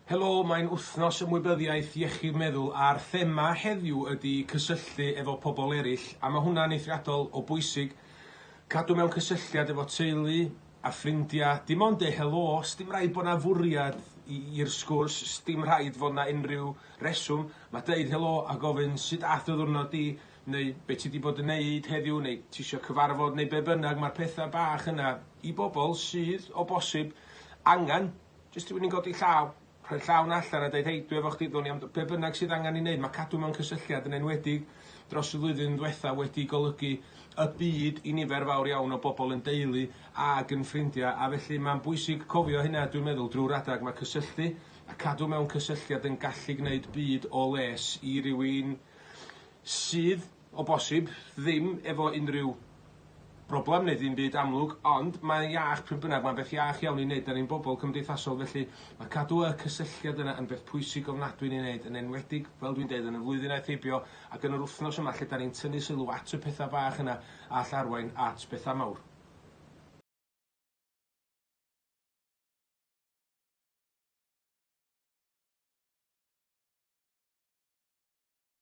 Helo, mae'n wythnos ymwybyddiaeth iechyd meddwl a'r thema heddiw ydy cysylltu efo pobl eraill, a mae hwnna'n eithriadol o bwysig. Cadw mewn cysylltiad efo teulu a ffrindiau, dim ond helo, dim rhaid bod na fwriad i'r sgwrs, dim rhaid fod na unrhyw reswm. Mae deud helo a gofyn sut ath y ddiwrnod di, neu beth ti wedi bod yn neud heddiw, neu ti isio cyfarfod, neu be bynnag, mae'r pethau bach yna i bobl sydd o bosib angan, jyst rhywun i'n godi llaw, rhoi llaw na allan a dweud, hei, dwi efo chdi ddoni am be bynnag sydd angen i wneud. Mae cadw mewn cysylltiad yn enwedig dros y flwyddyn diwetha wedi golygu y byd i nifer fawr iawn o bobl yn deulu ac yn ffrindiau, a felly mae'n bwysig cofio hynna, dwi'n meddwl, drwy'r adag. Mae cysylltu a cadw mewn cysylltiad yn gallu gwneud byd o les i rywun sydd o bosib ddim efo unrhyw broblem neu ddim byd amlwg, ond mae'n iach pryd bynnag, mae'n beth iach iawn i wneud. Da ni'n bobl cymdeithasol, felly mae cadw y cysylltiad yna yn beth pwysig ofnadwy i wneud, yn enwedig, fel dwi'n dweud, yn y flwyddyn aeth heibio ac yn yr wythnos yma lle da ni'n tynnu sylw at y pethau bach yna a llarwain at bethau mawr.